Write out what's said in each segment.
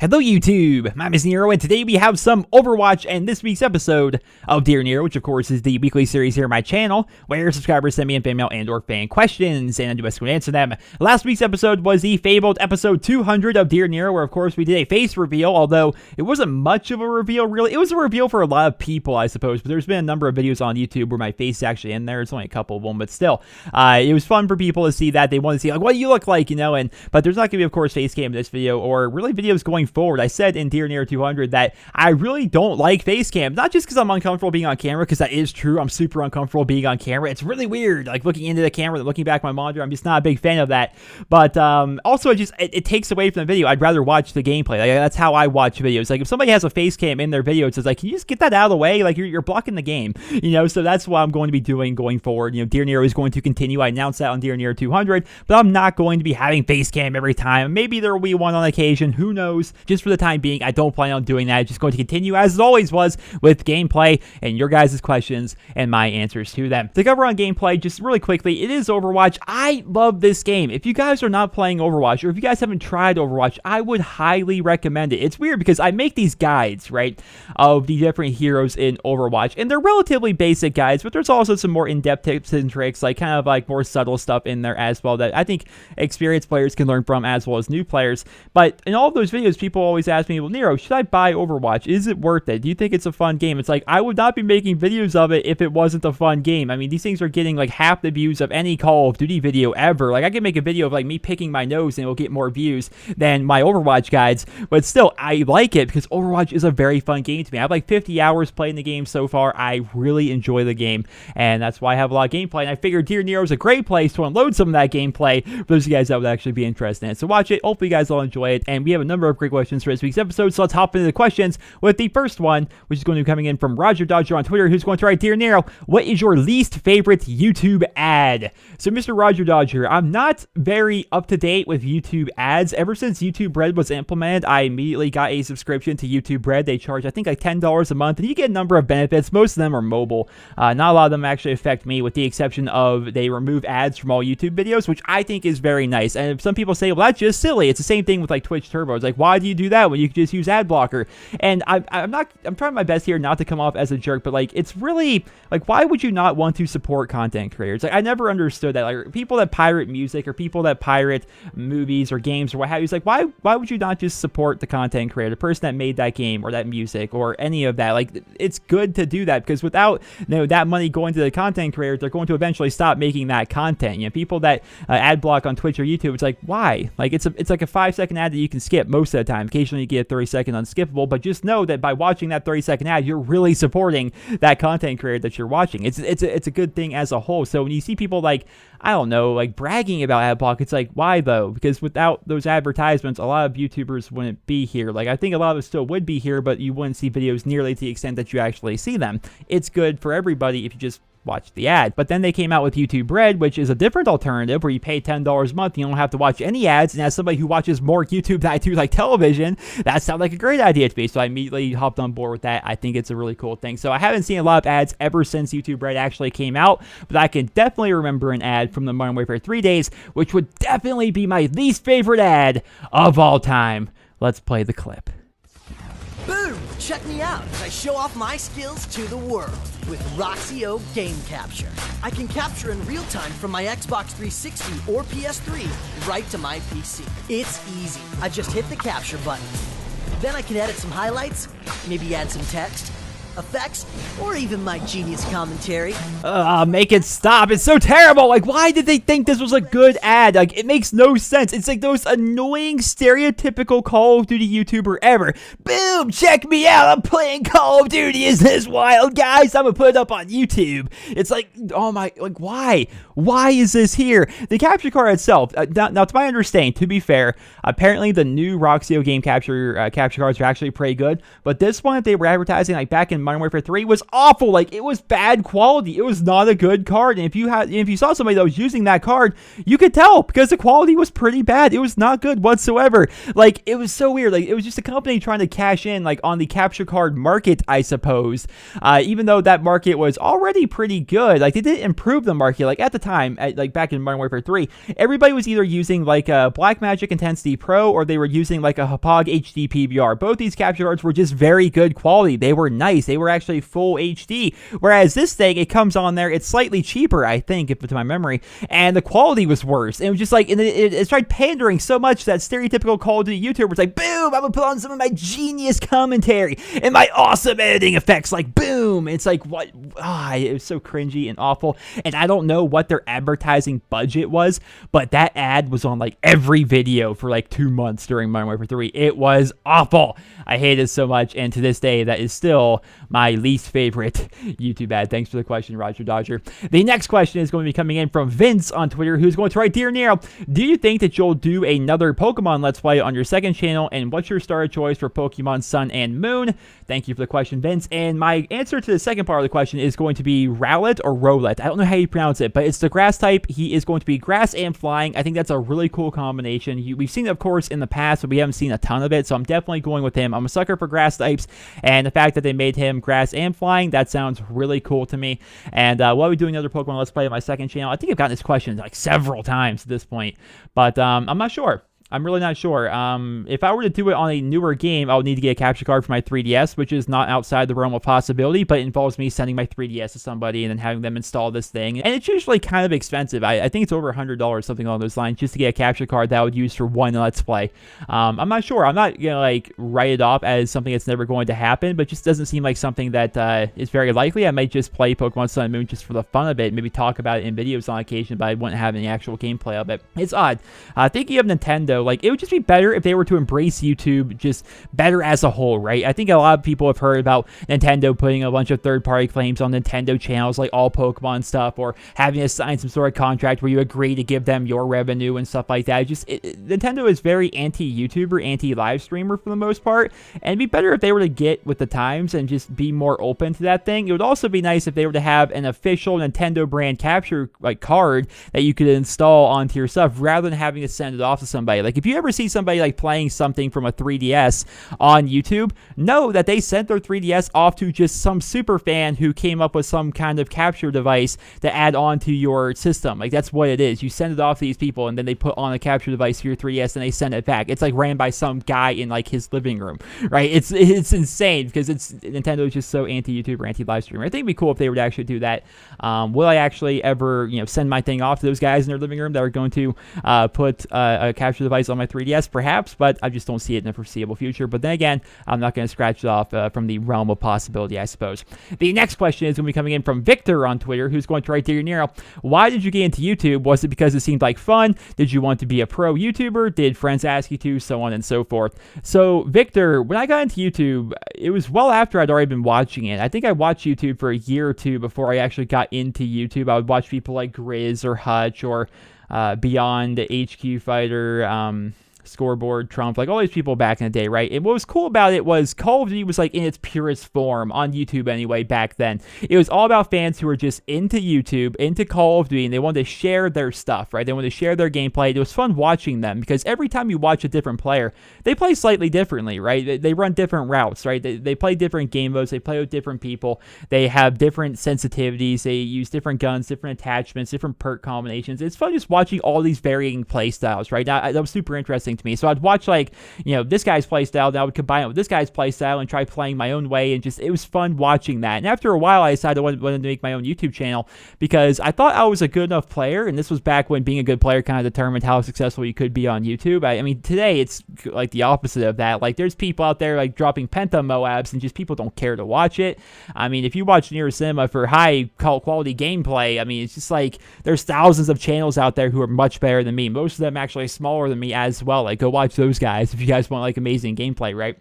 Hello YouTube, my name is Nero, and today we have some Overwatch and this week's episode of Dear Nero, which of course is the weekly series here on my channel, where subscribers send me in fan mail and or fan questions, and I do my best to answer them. Last week's episode was the fabled episode 200 of Dear Nero, where of course we did a face reveal, although it wasn't much of a reveal really. It was a reveal for a lot of people, I suppose, but there's been a number of videos on YouTube where my face is actually in there. It's only a couple of them, but still, it was fun for people to see that. They want to see like what do you look like, you know, but there's not going to be of course face cam in this video, or really videos going forward. I said in Dear Nero 200 that I really don't like face cam, not just because I'm uncomfortable being on camera, because that is true. I'm super uncomfortable being on camera. It's really weird, like looking into the camera, looking back at my monitor. I'm just not a big fan of that. But also, it takes away from the video. I'd rather watch the gameplay. Like, that's how I watch videos. Like if somebody has a face cam in their video, it's like, can you just get that out of the way? Like you're blocking the game, you know. So that's what I'm going to be doing going forward. You know, Dear Nero is going to continue. I announced that on Dear Nero 200, but I'm not going to be having face cam every time. Maybe there will be one on occasion. Who knows? Just for the time being, I don't plan on doing that. It's just going to continue as it always was with gameplay and your guys' questions and my answers to them. To cover on gameplay, just really quickly, it is Overwatch. I love this game. If you guys are not playing Overwatch, or if you guys haven't tried Overwatch, I would highly recommend it. It's weird because I make these guides, right, of the different heroes in Overwatch, and they're relatively basic guides, but there's also some more in-depth tips and tricks, like kind of like more subtle stuff in there as well that I think experienced players can learn from as well as new players. But in all of those videos, people always ask me, well, Nero, should I buy Overwatch? Is it worth it? Do you think it's a fun game? It's like, I would not be making videos of it if it wasn't a fun game. I mean, these things are getting like half the views of any Call of Duty video ever. Like, I can make a video of like me picking my nose and it'll get more views than my Overwatch guides, but still, I like it because Overwatch is a very fun game to me. I have like 50 hours playing the game so far. I really enjoy the game, and that's why I have a lot of gameplay, and I figured Dear Nero is a great place to unload some of that gameplay for those of you guys that would actually be interested in it. So watch it. Hopefully you guys all enjoy it, and we have a number of great questions for this week's episode, so let's hop into the questions with the first one, which is going to be coming in from Roger Dodger on Twitter, who's going to write, Dear Nero, what is your least favorite YouTube ad? So Mr. Roger Dodger, I'm not very up to date with YouTube ads. Ever since YouTube Red was implemented, I immediately got a subscription to YouTube Red. They charge, I think, like $10 a month, and you get a number of benefits. Most of them are mobile. Not a lot of them actually affect me, with the exception of they remove ads from all YouTube videos, which I think is very nice. And some people say, well, that's just silly. It's the same thing with like Twitch Turbo. It's like, why do you do that when you can just use ad blocker? And I'm trying my best here not to come off as a jerk, but like, it's really like, why would you not want to support content creators? Like, I never understood that. Like, people that pirate music or people that pirate movies or games or what have you, it's like, why would you not just support the content creator, the person that made that game or that music or any of that? Like, it's good to do that, because without, you know, that money going to the content creators, they're going to eventually stop making that content. You know, people that ad block on Twitch or YouTube, it's like, why? Like, it's like a 5-second ad that you can skip most of the time. Occasionally you get a 30-second unskippable, but just know that by watching that 30-second ad, you're really supporting that content creator that you're watching. It's a good thing as a whole. So when you see people like, I don't know, like bragging about ad block, it's like, why though? Because without those advertisements, a lot of YouTubers wouldn't be here. Like, I think a lot of us still would be here, but you wouldn't see videos nearly to the extent that you actually see them. It's good for everybody if you just watch the ad. But then they came out with YouTube Red, which is a different alternative where you pay $10 a month. You don't have to watch any ads. And as somebody who watches more YouTube than I do like television, that sounded like a great idea to me. So I immediately hopped on board with that. I think it's a really cool thing. So I haven't seen a lot of ads ever since YouTube Red actually came out, but I can definitely remember an ad from the Modern Warfare 3 days, which would definitely be my least favorite ad of all time. Let's play the clip. Boom! Check me out as I show off my skills to the world with Roxio Game Capture. I can capture in real time from my Xbox 360 or PS3 right to my PC. It's easy. I just hit the capture button. Then I can edit some highlights, maybe add some text, effects, or even my genius commentary. Make it stop. It's so terrible. Like, why did they think this was a good ad? Like, it makes no sense. It's like those annoying, stereotypical Call of Duty YouTuber ever. Boom, check me out. I'm playing Call of Duty. Is this wild, guys? I'm gonna put it up on YouTube. It's like, oh my, like, why? Why is this here? The capture card itself, now to my understanding, to be fair, apparently the new Roxio game capture cards are actually pretty good, but this one that they were advertising like back in Modern Warfare 3 was awful. Like, it was bad quality. It was not a good card. And if you saw somebody that was using that card, you could tell because the quality was pretty bad. It was not good whatsoever. Like, it was so weird. Like, it was just a company trying to cash in, like, on the capture card market, I suppose. Even though that market was already pretty good. Like, they did improve the market. Like, at the time, like, back in Modern Warfare 3, everybody was either using, like, a Blackmagic Intensity Pro or they were using, like, a Hauppauge HD PBR. Both these capture cards were just very good quality. They were nice. They were actually full HD. Whereas this thing, it comes on there, it's slightly cheaper, I think, if to my memory, and the quality was worse. It was just like, it tried pandering so much that stereotypical Call of Duty YouTuber was like, boom, I'm gonna put on some of my genius commentary and my awesome editing effects, like, boom. It's like, what? It was so cringy and awful, and I don't know what their advertising budget was, but that ad was on, like, every video for, like, 2 months during Modern Warfare 3. It was awful. I hate it so much, and to this day, that is still my least favorite YouTube ad. Thanks for the question, Roger Dodger. The next question is going to be coming in from Vince on Twitter, who's going to write, Dear Nero, do you think that you'll do another Pokemon Let's Play on your second channel, and what's your starter choice for Pokemon Sun and Moon? Thank you for the question, Vince. And my answer to the second part of the question is going to be Rowlet or Rowlet. I don't know how you pronounce it, but it's the grass type. He is going to be grass and flying. I think that's a really cool combination. We've seen it, of course, in the past, but we haven't seen a ton of it, so I'm definitely going with him. I'm a sucker for grass types, and the fact that they made him grass and flying, that sounds really cool to me. And while we're doing another Pokemon Let's Play on my second channel, I think I've gotten this question like several times at this point, but I'm not sure. I'm really not sure. If I were to do it on a newer game, I would need to get a capture card for my 3DS, which is not outside the realm of possibility, but it involves me sending my 3DS to somebody and then having them install this thing. And it's usually kind of expensive. I think it's over $100, something along those lines, just to get a capture card that I would use for one Let's Play. I'm not sure. I'm not going to, like, write it off as something that's never going to happen, but just doesn't seem like something that is very likely. I might just play Pokemon Sun and Moon just for the fun of it, maybe talk about it in videos on occasion, but I wouldn't have any actual gameplay of it. It's odd. Thinking of Nintendo, like, it would just be better if they were to embrace YouTube just better as a whole, right? I think a lot of people have heard about Nintendo putting a bunch of third-party claims on Nintendo channels, like all Pokemon stuff, or having to sign some sort of contract where you agree to give them your revenue and stuff like that. Nintendo is very anti-YouTuber, anti-live streamer for the most part, and it'd be better if they were to get with the times and just be more open to that thing. It would also be nice if they were to have an official Nintendo brand capture, like, card that you could install onto your stuff rather than having to send it off to somebody. Like, if you ever see somebody, like, playing something from a 3DS on YouTube, know that they sent their 3DS off to just some super fan who came up with some kind of capture device to add on to your system. Like, that's what it is. You send it off to these people, and then they put on a capture device to your 3DS, and they send it back. It's, like, ran by some guy in, like, his living room, right? It's insane because Nintendo is just so anti-YouTuber, anti-live streamer. I think it'd be cool if they were to actually do that. Will I actually ever, send my thing off to those guys in their living room that are going to put a capture device on my 3DS? Perhaps, but I just don't see it in the foreseeable future. But then again, I'm not going to scratch it off from the realm of possibility, I suppose. The next question is going to be coming in from Victor on Twitter, who's going to write, Dear Nero, why did you get into YouTube? Was it because it seemed like fun? Did you want to be a pro YouTuber? Did friends ask you to? So on and so forth. So, Victor, when I got into YouTube, it was well after I'd already been watching it. I think I watched YouTube for a year or two before I actually got into YouTube. I would watch people like Grizz or Hutch or Beyond HQ Fighter, Scoreboard, Trump, like all these people back in the day, right? And what was cool about it was Call of Duty was like in its purest form on YouTube anyway back then. It was all about fans who were just into YouTube, into Call of Duty, and they wanted to share their stuff, right? They wanted to share their gameplay. It was fun watching them because every time you watch a different player, they play slightly differently, right? They run different routes, right? They play different game modes. They play with different people. They have different sensitivities. They use different guns, different attachments, different perk combinations. It's fun just watching all these varying play styles, right? That was super interesting to me. So I'd watch, like, this guy's playstyle, then I would combine it with this guy's playstyle and try playing my own way, and just, it was fun watching that. And after a while, I decided I wanted to make my own YouTube channel because I thought I was a good enough player, and this was back when being a good player kind of determined how successful you could be on YouTube. I mean, today, it's like the opposite of that. Like, there's people out there, like, dropping Penta Moabs, and just people don't care to watch it. I mean, if you watch NerosCinema for high quality gameplay, I mean, it's just like, there's thousands of channels out there who are much better than me. Most of them actually smaller than me as well. Like, go watch those guys if you guys want, like, amazing gameplay, right?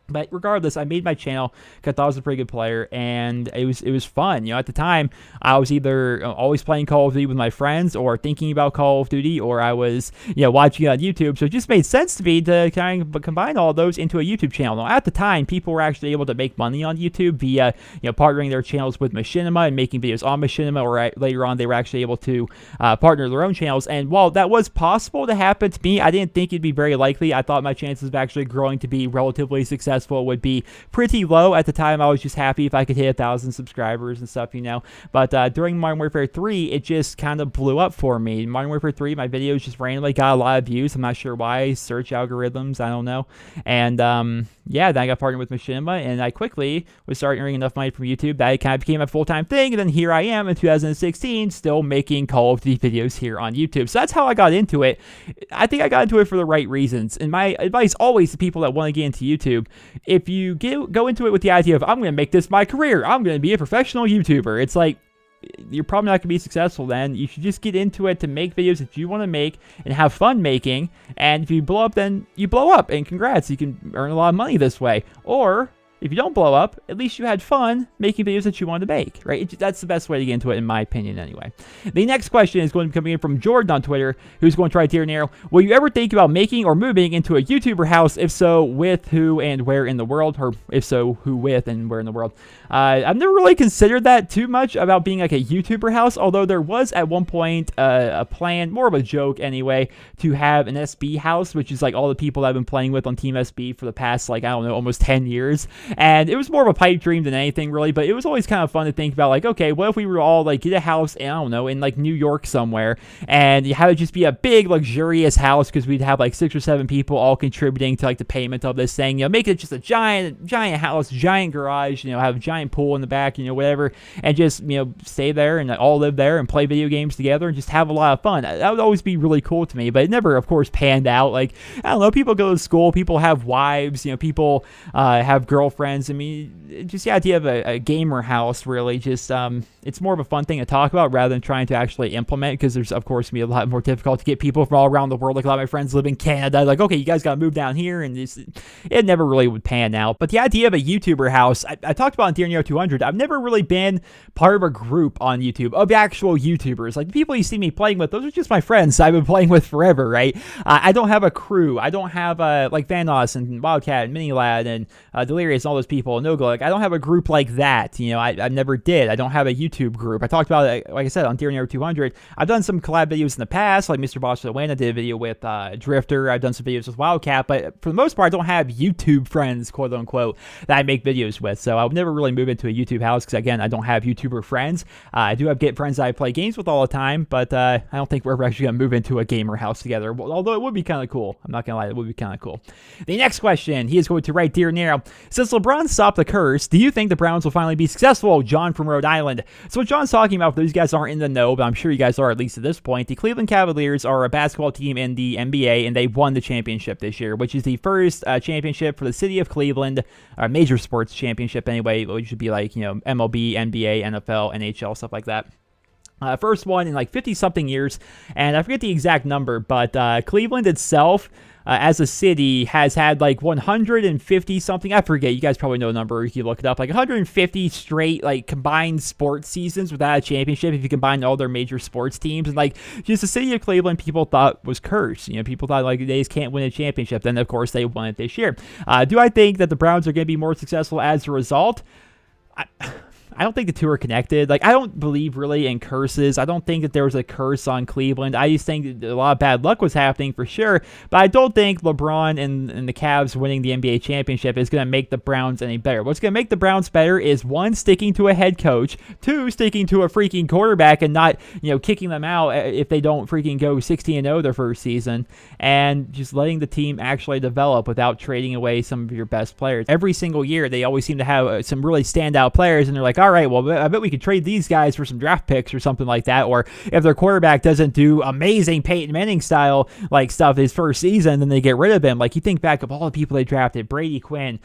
But regardless, I made my channel because I thought I was a pretty good player, and it was fun. At the time, I was either always playing Call of Duty with my friends, or thinking about Call of Duty, or I was watching it on YouTube. So it just made sense to me to kind of combine all those into a YouTube channel. Now, at the time, people were actually able to make money on YouTube via partnering their channels with Machinima and making videos on Machinima, or later on they were actually able to partner their own channels. And while that was possible to happen to me, I didn't think it'd be very likely. I thought my chances of actually growing to be relatively successful would be pretty low. At the time, I was just happy if I could hit 1,000 subscribers and stuff, But during Modern Warfare 3, it just kind of blew up for me. Modern Warfare 3, my videos just randomly got a lot of views. I'm not sure why. Search algorithms, I don't know. And yeah, then I got partnered with Machinima, and I quickly was starting earning enough money from YouTube that it kind of became a full-time thing. And then here I am in 2016, still making Call of Duty videos here on YouTube. So that's how I got into it. I think I got into it for the right reasons. And my advice always to people that want to get into YouTube, if you go into it with the idea of, I'm going to make this my career, I'm going to be a professional YouTuber, it's like, you're probably not going to be successful then. You should just get into it to make videos that you want to make and have fun making. And if you blow up, then you blow up. And congrats, you can earn a lot of money this way. Or if you don't blow up, at least you had fun making videos that you wanted to make, right? That's the best way to get into it, in my opinion, anyway. The next question is going to be coming in from Jordan on Twitter, who's going to try Dear Nero. Will you ever think about making or moving into a YouTuber house? If so, with who and where in the world? Or if so, who with and where in the world? I've never really considered that too much about being like a YouTuber house, although there was at one point a plan, more of a joke anyway, to have an SB house, which is like all the people I've been playing with on Team SB for the past, like, I don't know, almost 10 years. And it was more of a pipe dream than anything, really, but it was always kind of fun to think about, like, okay, what if we were all, like, get a house, I don't know, in, like, New York somewhere, and you have it just be a big, luxurious house, because we'd have, like, 6 or 7 people all contributing to, like, the payment of this thing, make it just a giant house, giant garage, have a giant pool in the back, whatever, and just, stay there and all live there and play video games together and just have a lot of fun. That would always be really cool to me, but it never, of course, panned out. Like, I don't know, people go to school, people have wives, people have girlfriends. I mean, just the idea of a gamer house, really, just, it's more of a fun thing to talk about rather than trying to actually implement, because there's, of course, going to be a lot more difficult to get people from all around the world. Like, a lot of my friends live in Canada. Like, okay, you guys got to move down here, and it never really would pan out. But the idea of a YouTuber house, I talked about in Dear Nero 200, I've never really been part of a group on YouTube of actual YouTubers. Like, the people you see me playing with, those are just my friends I've been playing with forever, right? I don't have a crew. I don't have, like, Vanos and Wildcat and Minilad and Delirious and all those people, and Nogo. Like, I don't have a group like that. I never did. I don't have a YouTube group. I talked about it, like I said, on Dear Nero 200. I've done some collab videos in the past, like Mr. Boss Wayne. I did a video with Drifter. I've done some videos with Wildcat, but for the most part, I don't have YouTube friends, quote unquote, that I make videos with. So I would never really move into a YouTube house because, again, I don't have YouTuber friends. I do have friends that I play games with all the time, but I don't think we're ever actually going to move into a gamer house together, although it would be kind of cool. I'm not going to lie, it would be kind of cool. The next question, he is going to write, Dear Nero, since LeBron stopped the curse, do you think the Browns will finally be successful? John from Rhode Island. So what John's talking about, for those guys aren't in the know, but I'm sure you guys are at least at this point, the Cleveland Cavaliers are a basketball team in the NBA, and they won the championship this year, which is the first championship for the city of Cleveland, a major sports championship anyway, which would be like, MLB, NBA, NFL, NHL, stuff like that. First one in like 50-something years, and I forget the exact number, but Cleveland itself, as a city, has had like 150 something, I forget, you guys probably know the number, you can look it up, like 150 straight like combined sports seasons without a championship if you combine all their major sports teams. And like, just the city of Cleveland, people thought was cursed. People thought like they just can't win a championship. Then of course they won it this year. Do I think that the Browns are going to be more successful as a result? I don't think the two are connected. Like, I don't believe really in curses. I don't think that there was a curse on Cleveland. I just think that a lot of bad luck was happening for sure. But I don't think LeBron and the Cavs winning the NBA championship is going to make the Browns any better. What's going to make the Browns better is, one, sticking to a head coach, two, sticking to a freaking quarterback and not, kicking them out if they don't freaking go 16-0 their first season, and just letting the team actually develop without trading away some of your best players. Every single year, they always seem to have some really standout players, and they're like, all right, well, I bet we could trade these guys for some draft picks or something like that. Or if their quarterback doesn't do amazing Peyton Manning style like stuff his first season, then they get rid of him. Like, you think back of all the people they drafted: Brady Quinn,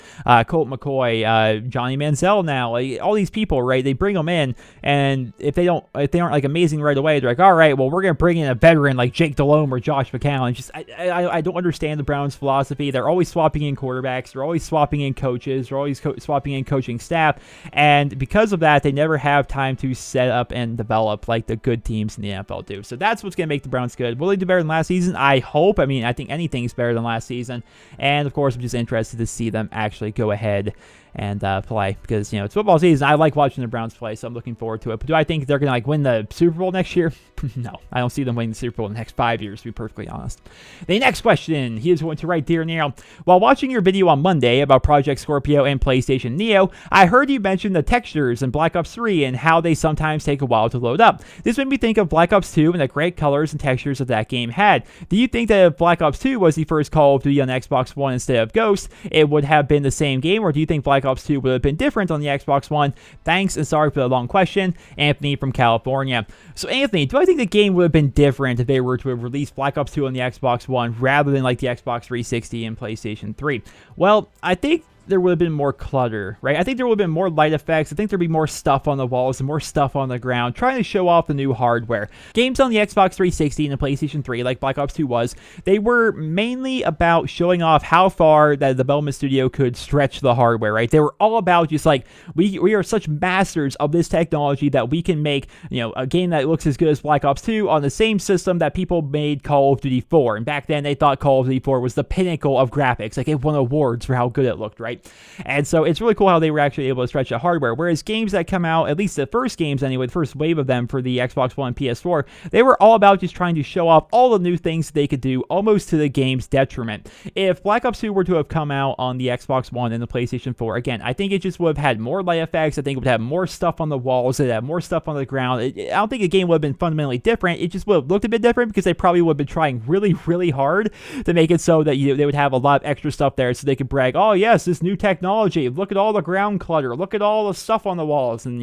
Colt McCoy, Johnny Manziel. Now, like, all these people, right? They bring them in, and if they aren't like amazing right away, they're like, all right, well, we're gonna bring in a veteran like Jake Delhomme or Josh McCown. Just I don't understand the Browns' philosophy. They're always swapping in quarterbacks. They're always swapping in coaches. They're always swapping in coaching staff, and because of that, they never have time to set up and develop like the good teams in the NFL do. So that's what's gonna make the Browns good. Will they do better than last season? I hope. I mean, I think anything's better than last season, and of course, I'm just interested to see them actually go ahead and play, because, it's football season. I like watching the Browns play, so I'm looking forward to it. But do I think they're gonna win the Super Bowl next year? No, I don't see them winning the Super Bowl in the next 5 years, to be perfectly honest. The next question, he is going to write, Dear Nero, while watching your video on Monday about Project Scorpio and PlayStation Neo, I heard you mention the textures in Black Ops 3 and how they sometimes take a while to load up. This made me think of Black Ops 2 and the great colors and textures that game had. Do you think that if Black Ops 2 was the first Call of Duty on Xbox One instead of Ghost, it would have been the same game, or do you think Black Ops 2 would have been different on the Xbox One? Thanks, and sorry for the long question. Anthony from California. So, Anthony, do I think the game would have been different if they were to have released Black Ops 2 on the Xbox One rather than like the Xbox 360 and PlayStation 3? Well, I think there would have been more clutter, right? I think there would have been more light effects. I think there'd be more stuff on the walls and more stuff on the ground, trying to show off the new hardware. Games on the Xbox 360 and the PlayStation 3, like Black Ops 2 was, they were mainly about showing off how far that the development studio could stretch the hardware, right? They were all about just like, we are such masters of this technology that we can make, a game that looks as good as Black Ops 2 on the same system that people made Call of Duty 4. And back then, they thought Call of Duty 4 was the pinnacle of graphics. Like, it won awards for how good it looked, right? And so it's really cool how they were actually able to stretch the hardware. Whereas games that come out, at least the first games anyway, the first wave of them for the Xbox One and PS4, they were all about just trying to show off all the new things that they could do, almost to the game's detriment. If Black Ops 2 were to have come out on the Xbox One and the PlayStation 4, again, I think it just would have had more light effects. I think it would have more stuff on the walls. It would have more stuff on the ground. I don't think the game would have been fundamentally different. It just would have looked a bit different because they probably would have been trying really, really hard to make it so that they would have a lot of extra stuff there so they could brag, oh, yes, this new technology. Look at all the ground clutter. Look at all the stuff on the walls. And,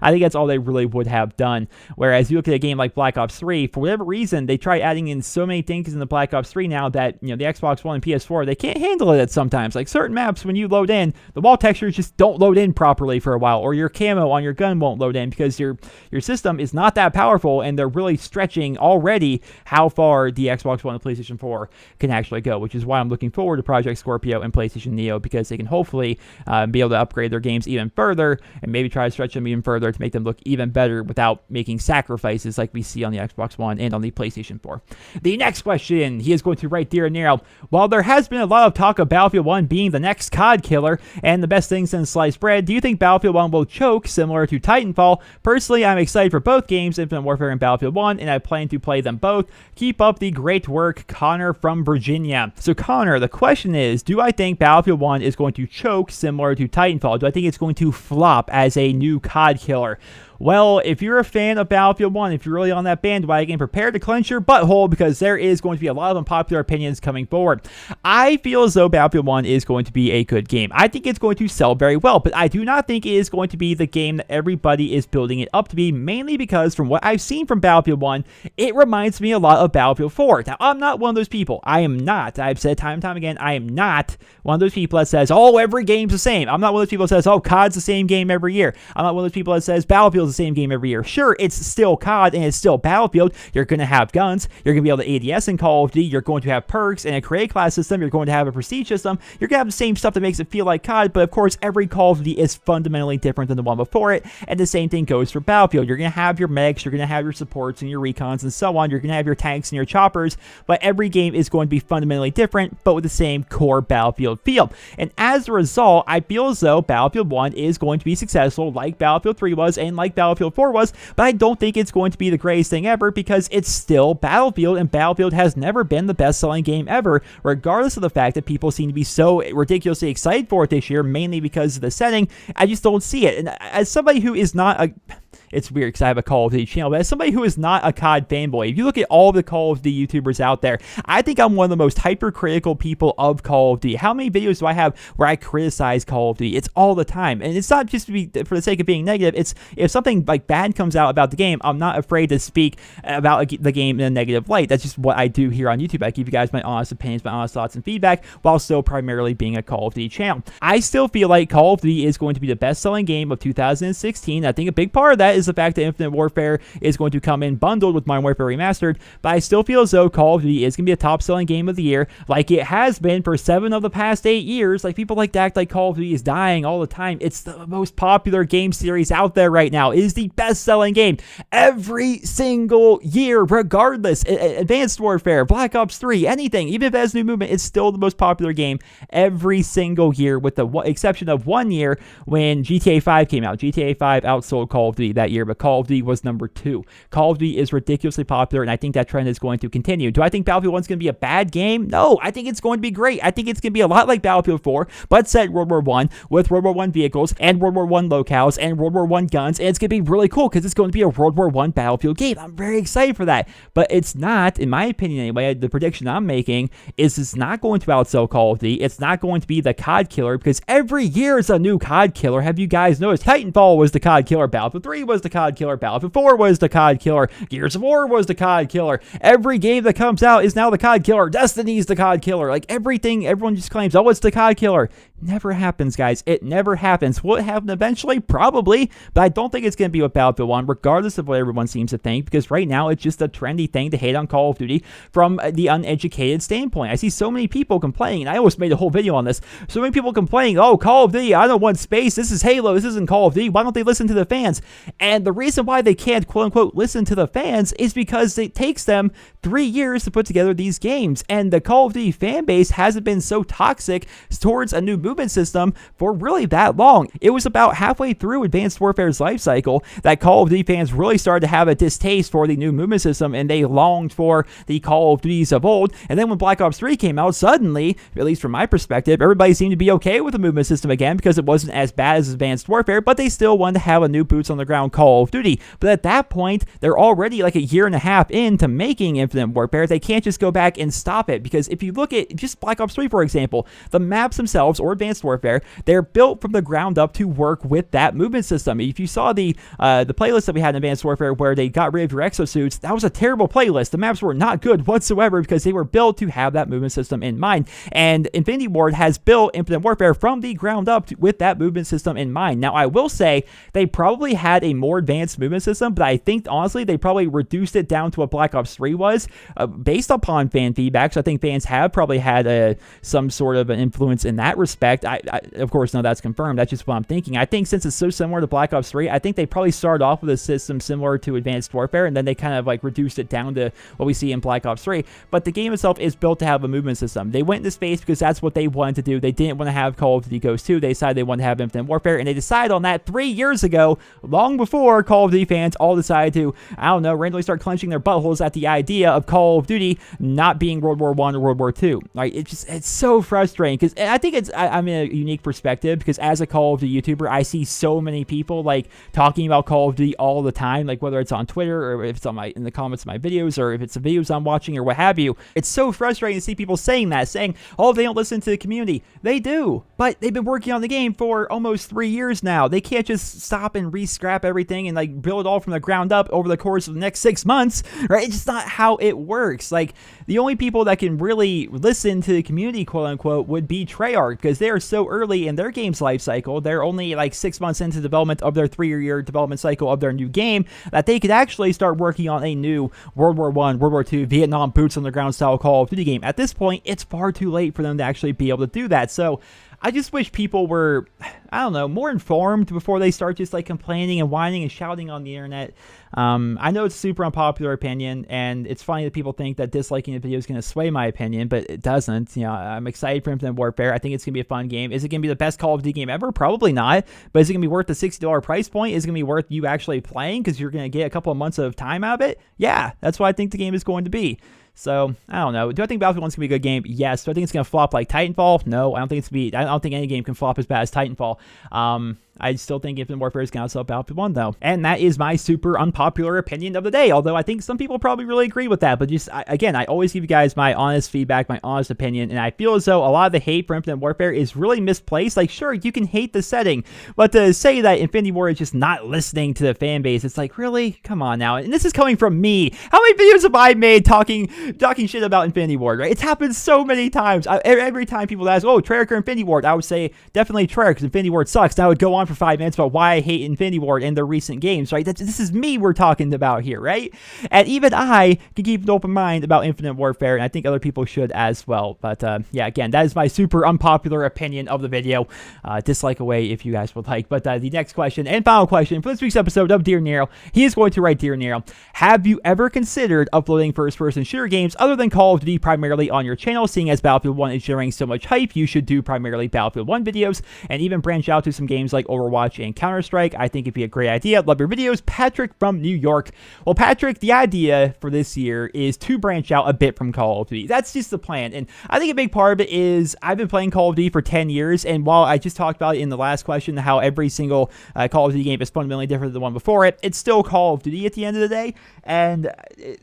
I think that's all they really would have done. Whereas you look at a game like Black Ops 3, for whatever reason, they try adding in so many things in the Black Ops 3 now that, the Xbox One and PS4, they can't handle it at sometimes. Like certain maps, when you load in, the wall textures just don't load in properly for a while, or your camo on your gun won't load in because your system is not that powerful, and they're really stretching already how far the Xbox One and PlayStation 4 can actually go, which is why I'm looking forward to Project Scorpio and PlayStation Neo, because they can hopefully be able to upgrade their games even further and maybe try to stretch them even further to make them look even better without making sacrifices like we see on the Xbox One and on the PlayStation 4. The next question, he is going to write, Dear Nero, while there has been a lot of talk of Battlefield 1 being the next COD killer and the best thing since sliced bread, do you think Battlefield 1 will choke similar to Titanfall? Personally, I'm excited for both games, Infinite Warfare and Battlefield 1, and I plan to play them both. Keep up the great work, Connor from Virginia. So Connor, the question is, do I think Battlefield 1 is going to choke similar to Titanfall? Do I think it's going to flop as a new COD killer? Well, if you're a fan of Battlefield 1, if you're really on that bandwagon, prepare to clench your butthole, because there is going to be a lot of unpopular opinions coming forward. I feel as though Battlefield 1 is going to be a good game. I think it's going to sell very well, but I do not think it is going to be the game that everybody is building it up to be, mainly because from what I've seen from Battlefield 1, it reminds me a lot of Battlefield 4. Now, I'm not one of those people. I am not. I've said time and time again, I am not one of those people that says, oh, every game's the same. I'm not one of those people that says, oh, COD's the same game every year. I'm not one of those people that says Battlefield's the same game every year. Sure, it's still COD and it's still Battlefield. You're going to have guns. You're going to be able to ADS in Call of Duty. You're going to have perks and a create class system. You're going to have a prestige system. You're going to have the same stuff that makes it feel like COD, but of course, every Call of Duty is fundamentally different than the one before it, and the same thing goes for Battlefield. You're going to have your medics, you're going to have your supports and your recons and so on. You're going to have your tanks and your choppers, but every game is going to be fundamentally different, but with the same core Battlefield feel. And as a result, I feel as though Battlefield 1 is going to be successful like Battlefield 3 was and like Battlefield 4 was, but I don't think it's going to be the greatest thing ever, because it's still Battlefield, and Battlefield has never been the best-selling game ever, regardless of the fact that people seem to be so ridiculously excited for it this year, mainly because of the setting. I just don't see it. And as somebody who is not a... it's weird because I have a Call of Duty channel, but as somebody who is not a COD fanboy, if you look at all the Call of Duty YouTubers out there, I think I'm one of the most hypercritical people of Call of Duty. How many videos do I have where I criticize Call of Duty? It's all the time, and it's not just to be for the sake of being negative. It's if something like bad comes out about the game, I'm not afraid to speak about the game in a negative light. That's just what I do here on YouTube. I give you guys my honest opinions, my honest thoughts and feedback, while still primarily being a Call of Duty channel. I still feel like Call of Duty is going to be the best-selling game of 2016. I think a big part of that is the fact that Infinite Warfare is going to come in bundled with Modern Warfare Remastered, but I still feel as though Call of Duty is going to be a top-selling game of the year, like it has been for 7 of the past 8 years. Like, people like to act like Call of Duty is dying all the time. It's the most popular game series out there right now. It is the best-selling game every single year, regardless. Advanced Warfare, Black Ops 3, anything, even if it has new movement, it's still the most popular game every single year, with the exception of 1 year when GTA 5 came out. GTA 5 outsold Call of Duty that year, but Call of Duty was number 2. Call of Duty is ridiculously popular, and I think that trend is going to continue. Do I think Battlefield 1 is going to be a bad game? No, I think it's going to be great. I think it's going to be a lot like Battlefield 4, but set World War I with World War I vehicles and World War I locales and World War I guns, and it's going to be really cool because it's going to be a World War I Battlefield game. I'm very excited for that, but it's not, in my opinion anyway, the prediction I'm making is it's not going to outsell Call of Duty. It's not going to be the COD killer, because every year is a new COD killer. Have you guys noticed? Titanfall was the COD killer, Battlefield 3 was the COD killer, Battlefield 4 was the COD killer, Gears of War was the COD killer. Every game that comes out is now the COD killer. Destiny's the COD killer. Like, everything, everyone just claims, oh, it's the COD killer. Never happens, guys. It never happens. Will it happen eventually? Probably, but I don't think it's going to be with Battlefield 1, regardless of what everyone seems to think, because right now it's just a trendy thing to hate on Call of Duty from the uneducated standpoint. I see so many people complaining, and I almost made a whole video on this. So many people complaining, oh, Call of Duty, I don't want space. This is Halo. This isn't Call of Duty. Why don't they listen to the fans? And the reason why they can't, quote unquote, listen to the fans is because it takes them 3 years to put together these games. And the Call of Duty fan base hasn't been so toxic towards a new movement system for really that long. It was about halfway through Advanced Warfare's life cycle that Call of Duty fans really started to have a distaste for the new movement system, and they longed for the Call of Duties of old. And then when Black Ops 3 came out, suddenly, at least from my perspective, everybody seemed to be okay with the movement system again because it wasn't as bad as Advanced Warfare, but they still wanted to have a new boots on the ground Call of Duty. But at that point, they're already like a year and a half into making Infinite Warfare. They can't just go back and stop it, because if you look at just Black Ops 3, for example, the maps themselves, or Advanced Warfare, they're built from the ground up to work with that movement system. If you saw the playlist that we had in Advanced Warfare where they got rid of your exosuits, that was a terrible playlist. The maps were not good whatsoever because they were built to have that movement system in mind. And Infinity Ward has built Infinite Warfare from the ground up with that movement system in mind. Now, I will say they probably had a more advanced movement system, but I think honestly they probably reduced it down to what Black Ops 3 was based upon fan feedback. So I think fans have probably had some sort of an influence in that respect. I of course, no, that's confirmed. That's just what I'm thinking. I think since it's so similar to Black Ops 3, I think they probably started off with a system similar to Advanced Warfare, and then they kind of like reduced it down to what we see in Black Ops 3. But the game itself is built to have a movement system. They went into space because that's what they wanted to do. They didn't want to have Call of Duty Ghosts 2. They decided they wanted to have Infinite Warfare, and they decided on that 3 years ago, long before Call of Duty fans all decided to, I don't know, randomly start clenching their buttholes at the idea of Call of Duty not being World War I or World War II. Like, it's so frustrating, because I think I'm in a unique perspective, because as a Call of Duty YouTuber, I see so many people like talking about Call of Duty all the time, like whether it's on Twitter or if it's on in the comments of my videos, or if it's the videos I'm watching or what have you. It's so frustrating to see people saying that, saying, oh, they don't listen to the community. They do, but they've been working on the game for almost 3 years now. They can't just stop and re-scrap everything and like build it all from the ground up over the course of the next 6 months, right? It's just not how it works. Like, the only people that can really listen to the community, quote unquote, would be Treyarch, because they are so early in their game's life cycle. They're only like 6 months into development of their 3-year development cycle of their new game, that they could actually start working on a new World War I, World War II, Vietnam boots on the ground style Call of Duty game. At this point, it's far too late for them to actually be able to do that. So I just wish people were, I don't know, more informed before they start just like complaining and whining and shouting on the internet. I know it's a super unpopular opinion, and it's funny that people think that disliking the video is going to sway my opinion, but it doesn't. You know, I'm excited for Infinite Warfare. I think it's going to be a fun game. Is it going to be the best Call of Duty game ever? Probably not. But is it going to be worth the $60 price point? Is it going to be worth you actually playing because you're going to get a couple of months of time out of it? Yeah, that's what I think the game is going to be. So, I don't know. Do I think Battlefield 1's going to be a good game? Yes. Do I think it's going to flop like Titanfall? No, I don't think it's going to be. I don't think any game can flop as bad as Titanfall. I still think Infinite Warfare is going to outself Battlefield 1, though. And that is my super unpopular opinion of the day, although I think some people probably really agree with that. But just, again, I always give you guys my honest feedback, my honest opinion, and I feel as though a lot of the hate for Infinite Warfare is really misplaced. Like, sure, you can hate the setting, but to say that Infinity Ward is just not listening to the fan base, it's like, really? Come on now. And this is coming from me. How many videos have I made talking shit about Infinity Ward, right? It's happened so many times. Every time people ask, oh, Treyarch or Infinity Ward, I would say definitely Treyarch, because Infinity Ward sucks. And I would go on for 5 minutes about why I hate Infinity Ward and their recent games, right? This is me we're talking about here, right? And even I can keep an open mind about Infinite Warfare, and I think other people should as well. But yeah, again, that is my super unpopular opinion of the video. Dislike away if you guys would like. But the next question and final question for this week's episode of Dear Nero, he is going to write, Dear Nero, have you ever considered uploading first-person shooter games other than Call of Duty primarily on your channel? Seeing as Battlefield 1 is generating so much hype, you should do primarily Battlefield 1 videos and even branch out to some games like Overwatch and Counter-Strike. I think it'd be a great idea. Love your videos. Patrick from New York. Well, Patrick, the idea for this year is to branch out a bit from Call of Duty. That's just the plan. And I think a big part of it is I've been playing Call of Duty for 10 years. And while I just talked about it in the last question, how every single Call of Duty game is fundamentally different than the one before it, it's still Call of Duty at the end of the day. And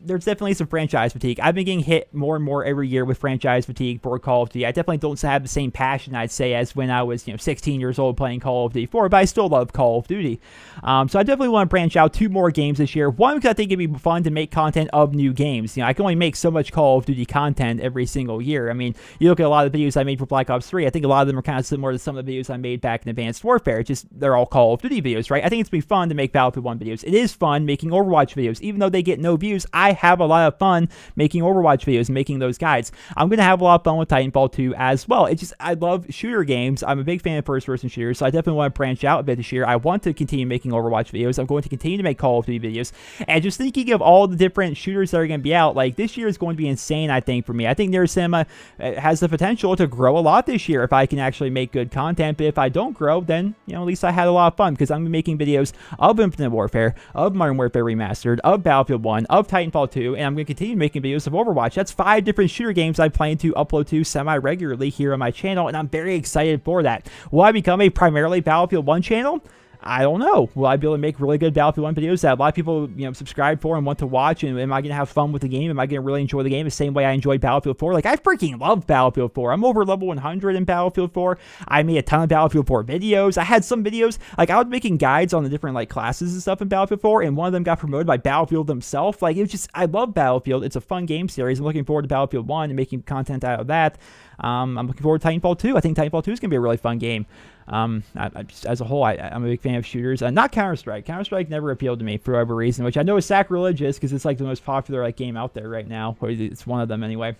there's definitely some franchise fatigue. I've been getting hit more and more every year with franchise fatigue for Call of Duty. I definitely don't have the same passion, I'd say, as when I was 16 years old playing Call of Duty 4, but I still love Call of Duty. So I definitely want to branch out 2 more games this year. One, because I think it'd be fun to make content of new games. I can only make so much Call of Duty content every single year. I mean, you look at a lot of the videos I made for Black Ops 3, I think a lot of them are kind of similar to some of the videos I made back in Advanced Warfare. Just they're all Call of Duty videos, right? I think it's be fun to make Battlefield 1 videos. It is fun making Overwatch videos. Even though they get no views, I have a lot of fun making Overwatch videos and making those guides. I'm going to have a lot of fun with Titanfall 2 as well. It's just, I love shooter games. I'm a big fan of first-person shooters, so I definitely want to branch out a bit this year. I want to continue making Overwatch videos. I'm going to continue to make Call of Duty videos. And just thinking of all the different shooters that are going to be out, like, this year is going to be insane, I think, for me. I think NerosCinema has the potential to grow a lot this year if I can actually make good content. But if I don't grow, then, at least I had a lot of fun, because I'm going to be making videos of Infinite Warfare, of Modern Warfare Remastered, of Battlefield 1, of Titanfall 2, and I'm going to continue making videos of Overwatch. That's 5 different shooter games I plan to upload to semi-regularly here on my channel, and I'm very excited for that. Will I become a primarily Battlefield 1 channel? I don't know. Will I be able to make really good Battlefield 1 videos that a lot of people, subscribe for and want to watch? And am I going to have fun with the game? Am I going to really enjoy the game the same way I enjoyed Battlefield 4? Like, I freaking love Battlefield 4. I'm over level 100 in Battlefield 4. I made a ton of Battlefield 4 videos. I had some videos, like, I was making guides on the different, like, classes and stuff in Battlefield 4, and one of them got promoted by Battlefield themselves. Like, it was just, I love Battlefield. It's a fun game series. I'm looking forward to Battlefield 1 and making content out of that. I'm looking forward to Titanfall 2. I think Titanfall 2 is going to be a really fun game. As a whole, I'm a big fan of shooters. Not Counter-Strike. Counter-Strike never appealed to me for whatever reason, which I know is sacrilegious because it's like the most popular game out there right now. Or it's one of them anyway.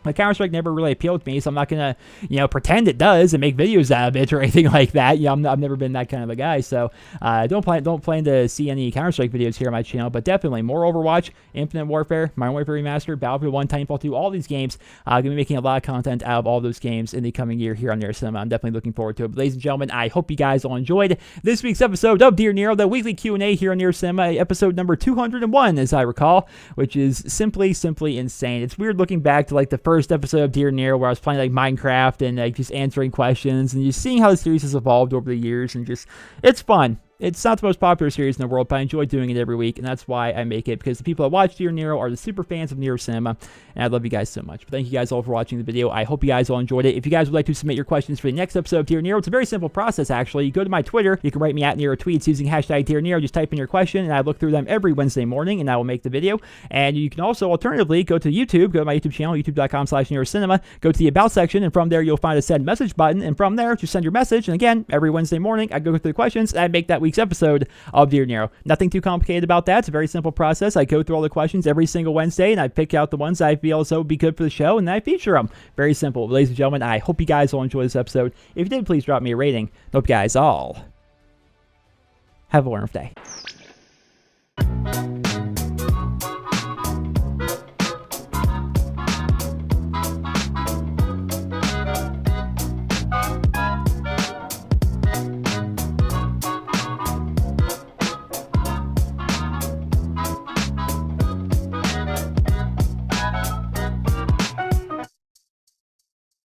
Like, Counter-Strike never really appealed to me, so I'm not going to, pretend it does and make videos out of it or anything like that. I've never been that kind of a guy, so don't plan to see any Counter-Strike videos here on my channel, but definitely more Overwatch, Infinite Warfare, Modern Warfare Remastered, Battlefield 1, Titanfall 2, all these games. Going to be making a lot of content out of all those games in the coming year here on NerosCinema. I'm definitely looking forward to it. But ladies and gentlemen, I hope you guys all enjoyed this week's episode of Dear Nero, the weekly Q&A here on NerosCinema, episode number 201, as I recall, which is simply insane. It's weird looking back to, like, the first episode of Dear Nero where I was playing, like, Minecraft and, like, just answering questions and just seeing how the series has evolved over the years, and just, it's fun. It's not the most popular series in the world, but I enjoy doing it every week, and that's why I make it, because the people that watch Dear Nero are the super fans of NerosCinema, and I love you guys so much. But thank you guys all for watching the video. I hope you guys all enjoyed it. If you guys would like to submit your questions for the next episode of Dear Nero, it's a very simple process, actually. You go to my Twitter, you can write me at Nero Tweets using hashtag Dear Nero. Just type in your question, and I look through them every Wednesday morning, and I will make the video. And you can also, alternatively, go to YouTube, go to my YouTube channel, youtube.com/NerosCinema, go to the About section, and from there, you'll find a Send Message button, and from there, just send your message. And again, every Wednesday morning, I go through the questions, and I make that week's episode of Dear Nero. Nothing too complicated about that. It's a very simple process. I go through all the questions every single Wednesday, and I pick out the ones I feel as though would be good for the show, and then I feature them. Very simple. Ladies and gentlemen, I hope you guys all enjoy this episode. If you did, please drop me a rating. Hope you guys all have a wonderful day.